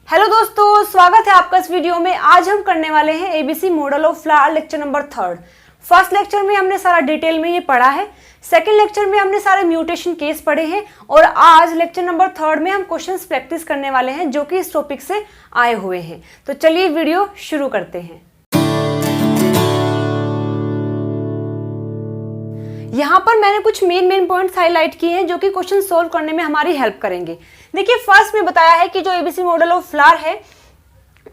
Hello दोस्तों, स्वागत है आपका इस वीडियो में। आज हम करने वाले हैं ABC model of flower lecture number 3। First lecture में हमने सारा डिटेल में ये पढ़ा है, सेकंड लेक्चर में हमने सारे म्यूटेशन केस पढ़े हैं और आज लेक्चर नंबर 3 में हम क्वेश्चंस प्रैक्टिस करने वाले हैं जो कि इस टॉपिक से आए हुए हैं। तो चलिए वीडियो शुरू करते हैं। यहाँ पर मैंने कुछ मेन पॉइंट्स हाईलाइट किए हैं जो कि क्वेश्चन सोल्व करने में हमारी हेल्प करेंगे। देखिए, फर्स्ट में बताया है कि जो एबीसी मॉडल ऑफ फ्लावर है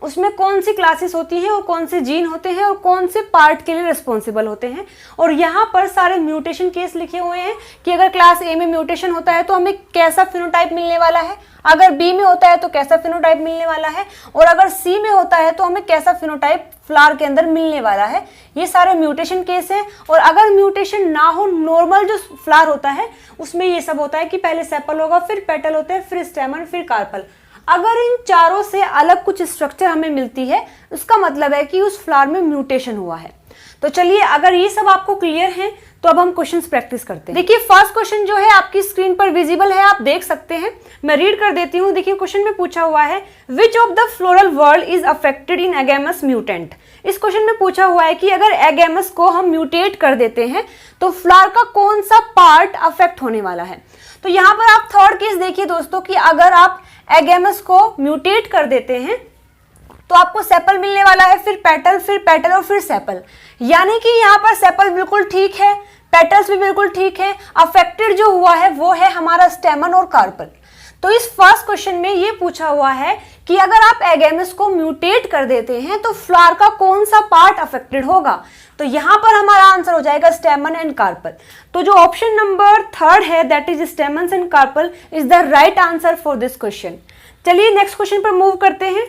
उसमें कौन सी क्लासेस होती हैं और कौन से जीन होते हैं और कौन से पार्ट के लिए रिस्पॉन्सिबल होते हैं। और यहाँ पर सारे म्यूटेशन केस लिखे हुए हैं कि अगर क्लास ए में म्यूटेशन होता है तो हमें कैसा फिनोटाइप मिलने वाला है, अगर बी में होता है तो कैसा फिनोटाइप मिलने वाला है और अगर सी में होता है तो हमें कैसा फिनोटाइप फ्लावर के अंदर मिलने वाला है। ये सारे म्यूटेशन केस हैं। और अगर म्यूटेशन ना हो, नॉर्मल जो फ्लावर होता है उसमें ये सब होता है कि पहले सेपल होगा, फिर पेटल होते हैं, फिर स्टेमन, फिर कार्पल। अगर इन चारों से अलग कुछ स्ट्रक्चर हमें मिलती है उसका मतलब है कि उस फ्लावर में म्यूटेशन हुआ है। तो चलिए, अगर ये सब आपको क्लियर है तो अब हम क्वेश्चंस प्रैक्टिस करते हैं। देखिए, फर्स्ट क्वेश्चन जो है आपकी स्क्रीन पर विजिबल है, आप देख सकते हैं। मैं रीड कर देती हूँ। देखिए, क्वेश्चन में पूछा हुआ है which of the floral whorl is affected in agamous mutant. इस क्वेश्चन में पूछा हुआ है कि अगर एगेमस को हम म्यूटेट कर देते हैं तो फ्लावर का कौन सा पार्ट अफेक्ट होने वाला है। तो यहाँ पर आप थर्ड केस देखिए दोस्तों कि अगर आप एगेमस को म्यूटेट कर देते हैं तो आपको सेपल मिलने वाला है, फिर पेटल और फिर सेपल। यानी कि यहाँ पर सेपल बिल्कुल ठीक है, पेटल्स भी बिल्कुल ठीक है, अफेक्टेड जो हुआ है वो है हमारा स्टेमन और कार्पल। तो इस फर्स्ट क्वेश्चन में ये पूछा हुआ है कि अगर आप एगेमस को म्यूटेट कर देते हैं तो फ्लावर का कौन सा पार्ट अफेक्टेड होगा। तो यहां पर हमारा आंसर हो जाएगा स्टेमन एंड कार्पल। तो जो ऑप्शन नंबर 3 है that is stamen and carpel is the right answer for this question. चलिए नेक्स्ट क्वेश्चन पर मूव करते हैं।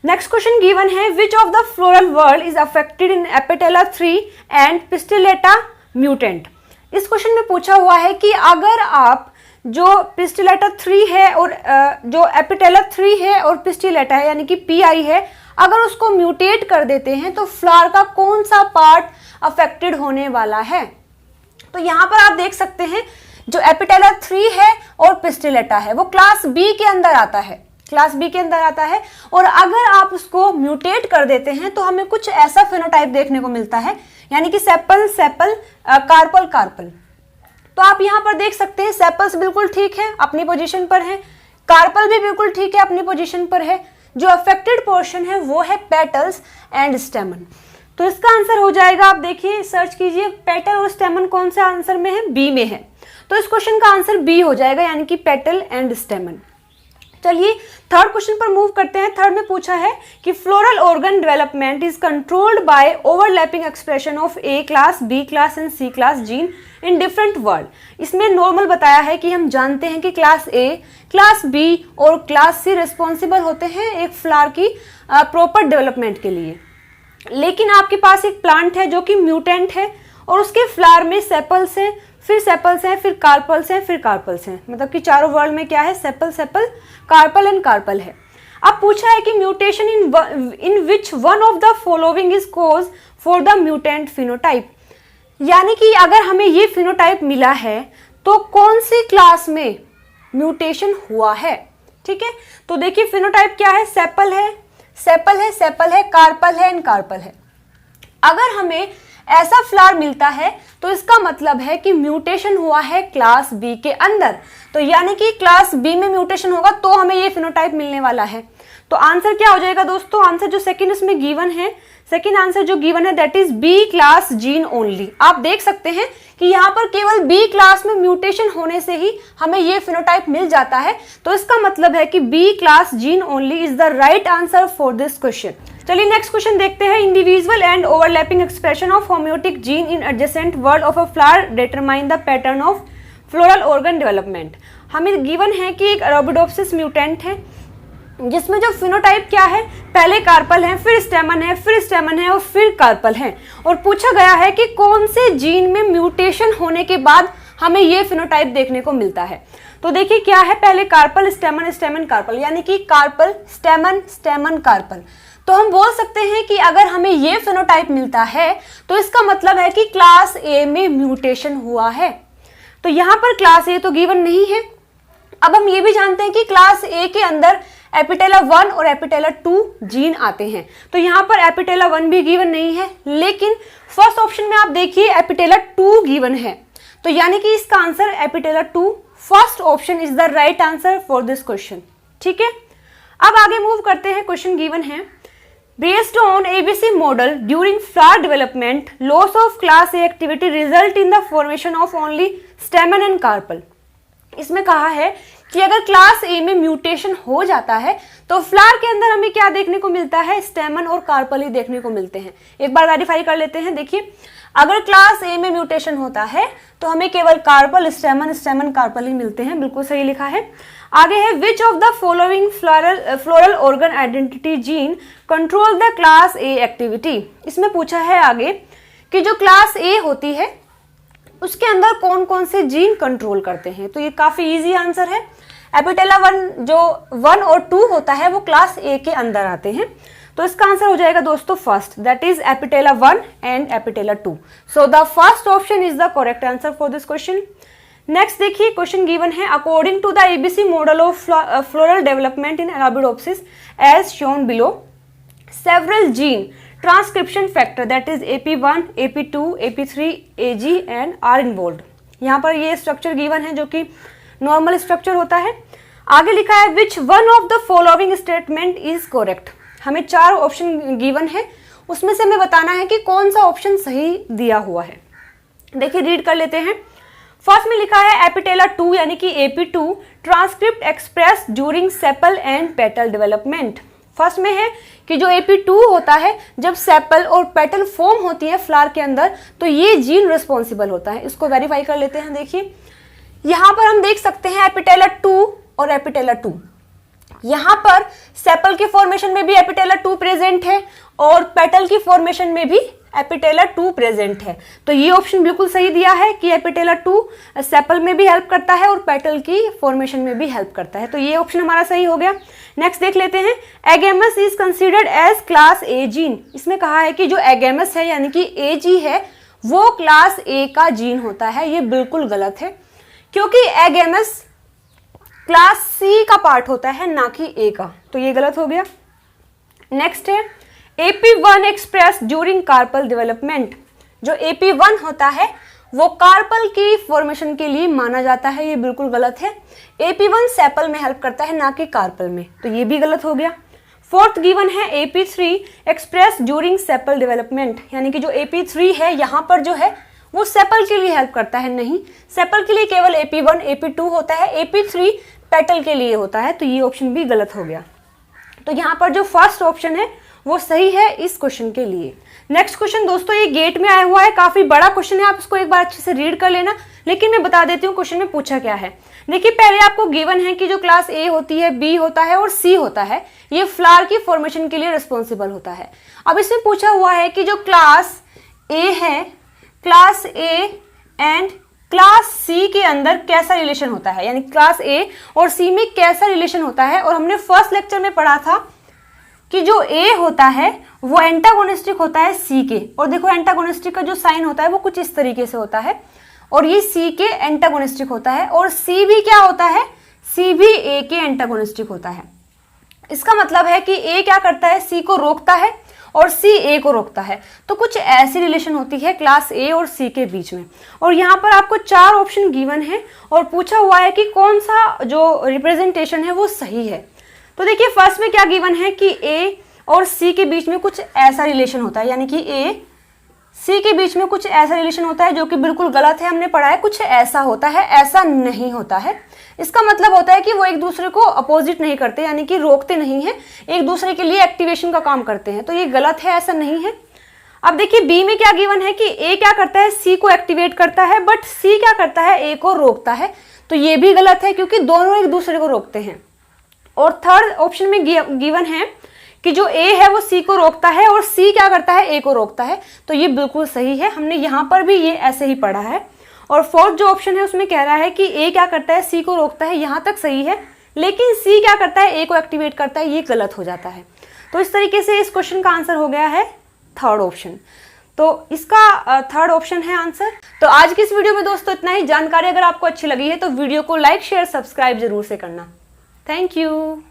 नेक्स्ट क्वेश्चन गिवन है which of the floral whorl is affected in apetala 3 and pistillata mutant. इस question में पूछा हुआ है कि अगर आप जो पिस्टिलेटा 3 है और जो एपिटेला 3 है और पिस्टिलेटा है यानी कि पीआई है, अगर उसको म्यूटेट कर देते हैं तो फ्लावर का कौन सा पार्ट अफेक्टेड होने वाला है। तो यहाँ पर आप देख सकते हैं जो एपिटेला 3 है और पिस्टिलेटा है वो क्लास बी के अंदर आता है, क्लास बी के अंदर आता है। और अगर आप उसको म्यूटेट कर देते हैं तो हमें कुछ ऐसा फिनोटाइप देखने को मिलता है, यानी कि सेपल कार्पल। तो आप यहाँ पर देख सकते हैं सेपल्स बिल्कुल ठीक है, अपनी पोजीशन पर है, कार्पल भी बिल्कुल ठीक है, अपनी पोजीशन पर है। जो अफेक्टेड पोर्शन है वो है पेटल्स एंड स्टेमन। तो इसका आंसर हो जाएगा, आप देखिए सर्च कीजिए, पेटल और स्टेमन कौन से आंसर में है, बी में है। तो इस क्वेश्चन का आंसर बी हो जाएगा, यानी कि पेटल एंड स्टेमन। चलिए थर्ड क्वेश्चन पर मूव करते हैं। थर्ड में पूछा है कि floral organ development is controlled by overlapping expression of A class, B class and C class gene in different whorl. इसमें नॉर्मल बताया है कि हम जानते हैं कि क्लास ए, क्लास बी और क्लास सी रिस्पॉन्सिबल होते हैं एक फ्लावर की प्रॉपर डेवलपमेंट के लिए। लेकिन आपके पास एक प्लांट है जो कि म्यूटेंट है और उसके फ्लावर में सेपल्स हैं, फिर सेपल्स हैं, फिर कार्पल्स हैं, फिर कार्पल्स हैं। मतलब कि चारों वर्ल्ड में क्या है, सेपल कार्पल एंड कार्पल है। अब पूछा है कि mutation in which one of the following is cause for the mutant phenotype. यानी कि अगर हमें ये फिनोटाइप मिला है तो कौन सी क्लास में म्यूटेशन हुआ है। ठीक है, तो देखिए फिनोटाइप क्या है, सेपल है, कार्पल है एंड कार्पल है। अगर हमें ऐसा फ्लावर मिलता है तो इसका मतलब है कि म्यूटेशन हुआ है क्लास बी के अंदर। तो यानी कि क्लास बी में म्यूटेशन होगा तो हमें ये फिनोटाइप मिलने वाला है। तो आंसर क्या हो जाएगा दोस्तों, आंसर जो सेकंड इसमें गिवन है, सेकंड आंसर जो गिवन है that is B class gene only. आप देख सकते हैं कि यहाँ पर केवल बी क्लास में म्यूटेशन होने से ही हमें ये फिनोटाइप मिल जाता है। तो इसका मतलब है कि B class gene only is the right answer for this question. चलिए नेक्स्ट क्वेश्चन देखते हैं। Individual and overlapping expression of homeotic gene in adjacent whorl of a flower determine the pattern of floral organ development. हमें given है कि एक Arabidopsis mutant है जिसमें जो फिनोटाइप क्या है, पहले कार्पल है, फिर स्टेमन है और फिर कार्पल है। और पूछा गया है कि कौन से जीन में म्यूटेशन होने के बाद हमें ये फिनोटाइप देखने को मिलता है। तो देखिए क्या है, पहले कार्पल, स्टेमन कार्पल, यानी कि कार्पल स्टेमन कार्पल। तो हम बोल सकते हैं कि अगर हमें ये फिनोटाइप मिलता है तो इसका मतलब है कि क्लास ए में म्यूटेशन हुआ है। तो यहाँ पर क्लास ए तो गिवन नहीं है। अब हम ये भी जानते हैं कि क्लास ए के अंदर एपिटेला 1 और एपिटेला 2 जीन आते हैं। तो यहाँ पर एपिटेला 1 भी गिवन नहीं है, लेकिन फर्स्ट ऑप्शन में आप देखिए एपिटेला 2 गिवन है, तो यानी कि इसका answer apetala 2, first option is the right answer for this question. ठीक है, अब आगे मूव करते हैं। क्वेश्चन गिवन है, Based on ABC model during flower development, loss of class A activity result in the formation of only stamen and carpel। इसमें कहा है कि अगर क्लास ए में म्यूटेशन हो जाता है तो फ्लावर के अंदर हमें क्या देखने को मिलता है, स्टेमन और कार्पल ही देखने को मिलते हैं। एक बार वेरीफाई कर लेते हैं। देखिए, अगर क्लास ए में म्यूटेशन होता है तो हमें केवल कार्पल, स्टेमन, स्टेमन, कार्पल ही मिलते हैं। बिल्कुल सही लिखा है। आगे है, which of the following floral organ identity gene control the class A activity. इसमें पूछा है आगे कि जो क्लास ए होती है उसके अंदर कौन कौन से जीन कंट्रोल करते हैं। तो ये काफी इजी आंसर है। एपिटेला 1 जो 1 और 2 होता है वो क्लास ए के अंदर आते हैं। तो इसका आंसर हो जाएगा दोस्तों first, that is apetala 1 and apetala 2। So the first option is the correct answer for this question. Next देखिए, क्वेश्चन गिवन है, according to the ABC model of floral development in Arabidopsis as shown below, several gene transcription factor that is AP1, AP2, AP3, AG and are involved. यहाँ पर ये structure given है जो कि normal structure होता है। आगे लिखा है, which one of the following statement is correct. हमें 4 ऑप्शन गिवन है, उसमें से हमें बताना है कि कौन सा ऑप्शन सही दिया हुआ है। देखिए, रीड कर लेते हैं। फर्स्ट में लिखा है एपिटेला 2 यानी कि AP2 transcript express during sepal and petal development. First में है कि जो AP2 होता है जब सेपल और पेटल फॉर्म होती है फ्लावर के अंदर तो ये जीन रिस्पॉन्सिबल होता है। इसको वेरीफाई कर लेते हैं। देखिए, यहां पर हम देख सकते हैं एपिटेला 2 और एपिटेला 2। यहां पर सेपल के फॉर्मेशन में भी एपिटेला 2 प्रेजेंट है और पेटल की फॉर्मेशन में भी एपिटेला 2 प्रेजेंट है। तो ये ऑप्शन बिल्कुल सही दिया है कि एपिटेला 2 सेपल में भी हेल्प करता है और पेटल की फॉर्मेशन में भी हेल्प करता है। तो ये ऑप्शन हमारा सही हो गया। नेक्स्ट देख लेते हैं, agamous is considered as class A gene. इसमें कहा है कि जो एगेमस है यानी कि AG है वो क्लास ए का जीन होता है। ये बिल्कुल गलत है क्योंकि एगेमस क्लास सी का पार्ट होता है ना कि ए का, तो ये गलत हो गया। नेक्स्ट है, AP1 express during carpel development. जो AP1 होता है वो कार्पल की फॉर्मेशन के लिए माना जाता है। ये बिल्कुल गलत है। AP1 सेपल में हेल्प करता है ना कि कार्पल में, तो ये भी गलत हो गया। फोर्थ गिवन है AP3 express during sepal development, यानी कि जो AP3 है यहाँ पर जो है वो सेपल के लिए हेल्प करता है। नहीं, सेपल के लिए केवल AP1, AP2 होता है, AP3 पेटल के लिए होता है। तो ये ऑप्शन भी गलत हो गया। तो यहाँ पर जो फर्स्ट ऑप्शन है वो सही है इस क्वेश्चन के लिए। नेक्स्ट क्वेश्चन दोस्तों, ये गेट में आया हुआ है, काफी बड़ा क्वेश्चन है, आप इसको एक बार अच्छे से रीड कर लेना। लेकिन मैं बता देती हूँ क्वेश्चन में पूछा क्या है। देखिए, पहले आपको गिवन है कि जो क्लास ए होती है, बी होता है और सी होता है, ये फ्लावर की फॉर्मेशन के लिए रिस्पॉन्सिबल होता है। अब इसमें पूछा हुआ है कि जो क्लास ए है, class A and class C के अंदर कैसा रिलेशन होता है, यानी क्लास ए और सी में कैसा रिलेशन होता है। और हमने फर्स्ट लेक्चर में पढ़ा था कि जो ए होता है वो एंटागोनिस्टिक होता है सी के, और देखो एंटागोनिस्टिक का जो साइन होता है वो कुछ इस तरीके से होता है, और ये सी के एंटागोनिस्टिक होता है। और सी भी क्या होता है, सी भी ए के एंटागोनिस्टिक होता है। इसका मतलब है कि ए क्या करता है, सी को रोकता है और सी ए को रोकता है। तो कुछ ऐसी रिलेशन होती है क्लास ए और सी के बीच में। और यहाँ पर आपको 4 ऑप्शन गिवन है और पूछा हुआ है कि कौन सा जो रिप्रेजेंटेशन है वो सही है। तो देखिए, फर्स्ट में क्या गिवन है कि ए और सी के बीच में कुछ ऐसा रिलेशन होता है, यानी कि ए सी के बीच में कुछ ऐसा रिलेशन होता है, जो कि बिल्कुल गलत है। हमने पढ़ा है कुछ ऐसा होता है, ऐसा नहीं होता है। इसका मतलब होता है कि वो एक दूसरे को अपोजिट नहीं करते, यानी कि रोकते नहीं है, एक दूसरे के लिए एक्टिवेशन का काम करते हैं। तो ये गलत है, ऐसा नहीं है। अब देखिए, बी में क्या गिवन है कि ए क्या करता है, सी को एक्टिवेट करता है, बट सी क्या करता है, ए को रोकता है। तो ये भी गलत है क्योंकि दोनों एक दूसरे को रोकते हैं। और थर्ड ऑप्शन में गिवन है कि जो ए है वो सी को रोकता है और सी क्या करता है, ए को रोकता है। तो ये बिल्कुल सही है, हमने यहाँ पर भी ये ऐसे ही पढ़ा है। और फोर्थ जो ऑप्शन है उसमें कह रहा है कि ए क्या करता है, सी को रोकता है, यहाँ तक सही है, लेकिन सी क्या करता है, ए को एक्टिवेट करता है, ये गलत हो जाता है। तो इस तरीके से इस क्वेश्चन का आंसर हो गया है थर्ड ऑप्शन। तो इसका थर्ड ऑप्शन है आंसर। तो आज की इस वीडियो में दोस्तों इतना ही। जानकारी अगर आपको अच्छी लगी है तो वीडियो को लाइक, शेयर, सब्सक्राइब जरूर से करना। Thank you.